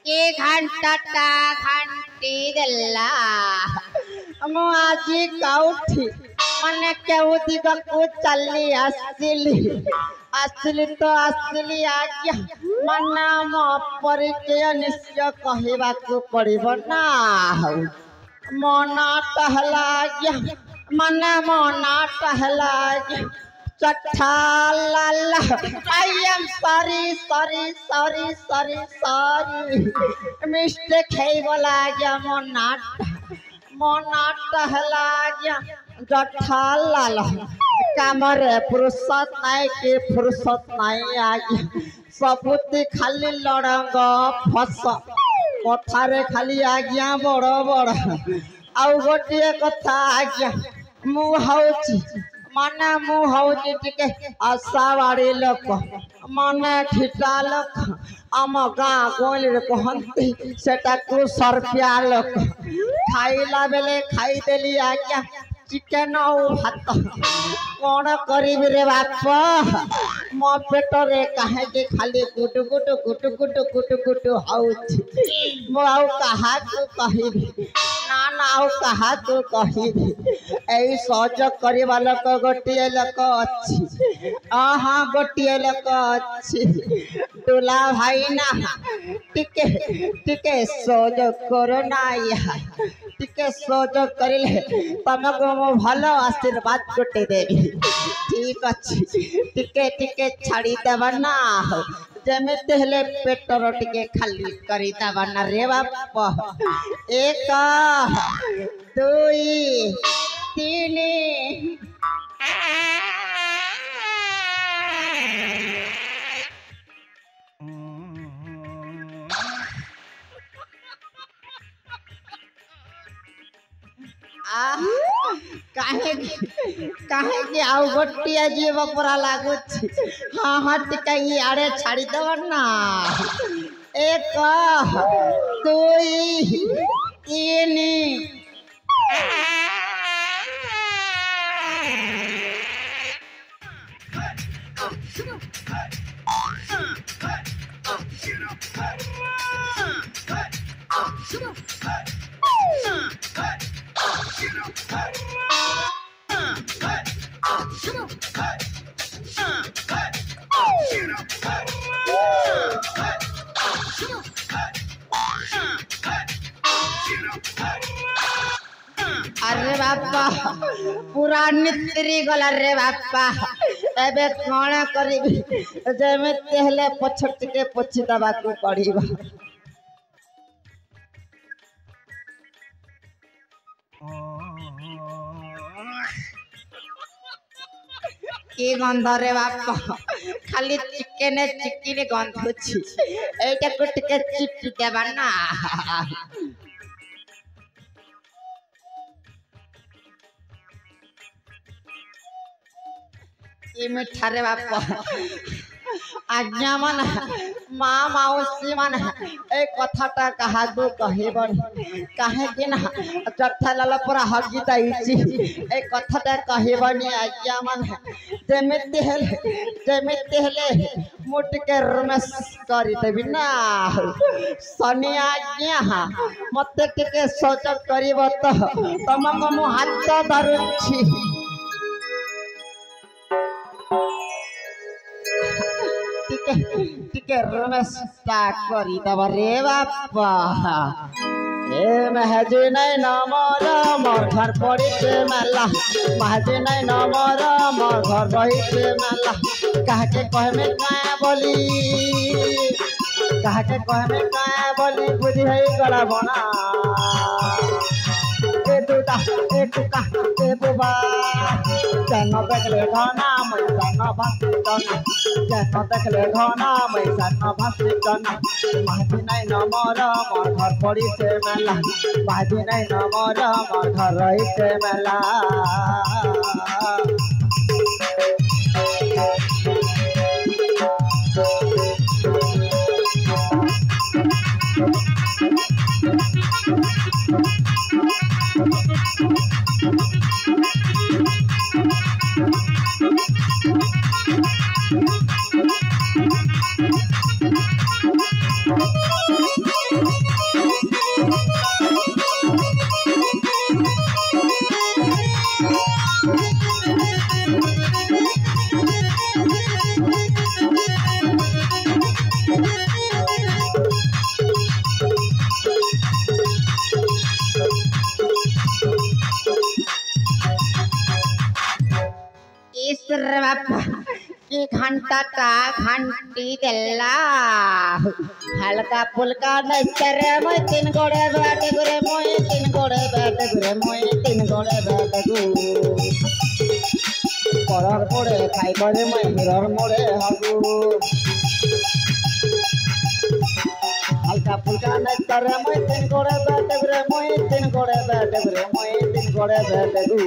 ये घंटाटा घंटी देला मु आजी काउठी माने केउदी को चली आसली तो आसली आज्ञा मना मो परिचय निश्चय कहवा को पड़िबो ना मना टहला आज्ञा मना मना टहला आज्ञा चट्ठा लाला I am sorry मिस्टेक है बोला गया मोनाट हला गया जट्ठा लाला कामरे फुर्सत नहीं की फुर्सत नहीं आ गया सबूती खाली लड़ंग फस कथारे खाली आ गया बड़ बड़ आउ गोटे कथा आ गया मु हूँ माने मु हूँ टिके आशावाड़ी लोक माने ठिटा लोक आम गाँ गहली कहती सेटा को सरपिया लोक खाइला बेले खाईदेली आज्ञा चिकेन और भात कौन करी रे बाप मो पेटरे कहे कि खाली गुटु गुटु गुटु गुटु गुटु गुटु हाउची मो आउ कहा को कहिबी ना ना आउ कहा को कहिबी एई सहज करिबा लोक गोटिए लोक अछि आहा गोटिए लोक अछि दुला भाई ना टिके टिके सहज करो ना या टिके सहज करिले तमको मो भलो आशीर्वाद गोटे देबी ठीक अच्छी टिके टिके छाड़ी देबा ना जमेते हेले पेटर टिके खाली करी देबा ना रे बाप 1 2 3 काहे कि आउ गोटिया जीव पूरा लागु हाँ हाँ टिका आड़े छाड़ी देव ना 1 2 3 अरे बापा पूरा नित्री गला रे बापा एबे कौन करी जमेते हेले पछट के पोछि दबा को पड़िबा की गंध रे बापा खाली चिकेन गंधुछि एटा को टिके चिपी देबा ना ये मिठा रे बापा आज्ञा मन माँ माउसी मान ए कथाटा काहाकू कहबन काहे कि ना जथा लाल पूरा हगी दैछि ए कथाटा कहबनी आज्ञा मान जेमिति हेले मुट के रमेश करी देबी ना शनि आज्ञा मते टिके सहयोग करिब तो तमको मु हाथ धरुछि टिके रमेश करी दब रे बापा ए महजी नहीं नमर मोर घर पड़ी से मेला महजी नहीं नमर मोर घर रही से मेला कहके कहमे काया बोली बुझी है गला बना ए दूता ए कुका ए बुबा जन देखले घना मैसा न भासी जना जन देखले घना मैसा न भासी जना माजी नहीं नमर मोर घर पड़ी से मेला माजी नहीं नमर मोर घर रही से मेला की घंटा का घंटी देला हल्का फुल्का नस्तर मैं तीन गोड़े बैठ गुरे मोए तीन गोड़े बैठ गुरे मोए तीन गोड़े बैठ गु परर मोड़े खाई करे मैं हिरर मोड़े हगु हल्का फुल्का नस्तर मैं तीन गोड़े बैठ गुरे मोए तीन गोड़े बैठ गुरे मोए तीन गोड़े बैठ गु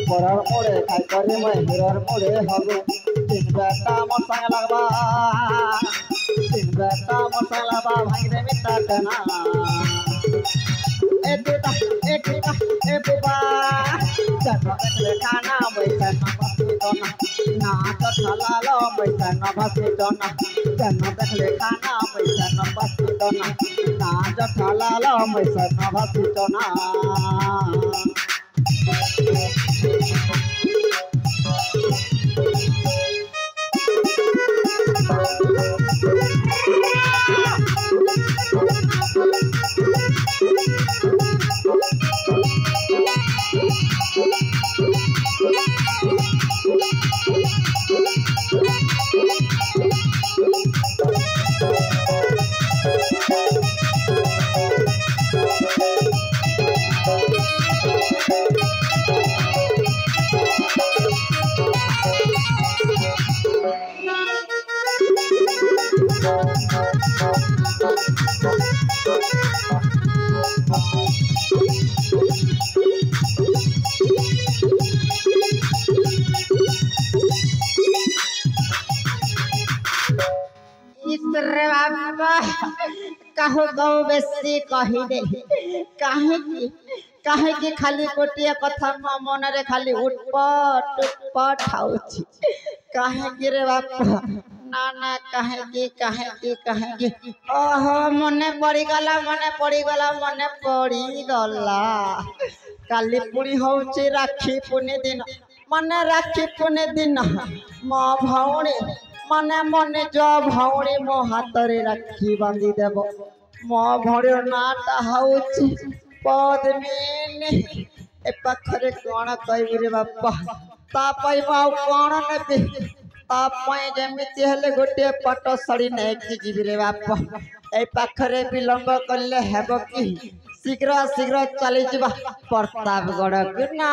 परर मोड़े खाई करे मैं हिरर मोड़े हगु तीन बेटा मसाला लगवा भाई रे मिटा तना ए दूता ए बुबा जन देखले खाना बैसा न भासी तना ना जठला लो बैसा न भासी तना जन देखले खाना बैसा न भासी तना ना जठला लो बैसा न भासी तना कहू गौ बेसी कही दे काहे कि खाली गोटे कथा मो मन रे खाली उठपट आउछि काहे कि रे बापा ना ना काहे कि ओहो मने पड़ी गला काली पुणी होउछि राखी पुणी दिन मने राखी पुणी दिन मो भौणी मने मने जो भौणी मो हाथ रे राखी बांधी देव मो भौणी नाटा होउछि पद्मिनी ए पाखरे कोन कहबी रे बापा ता पई माउ कोन नेबी ता पई जेमिति हेले गोटे पट साड़ी नै कि जीबी रे बापा ए पाखरे विलंब करले हेबो कि शीघ्र शीघ्र चली जीवा प्रतापगढ़ गुना।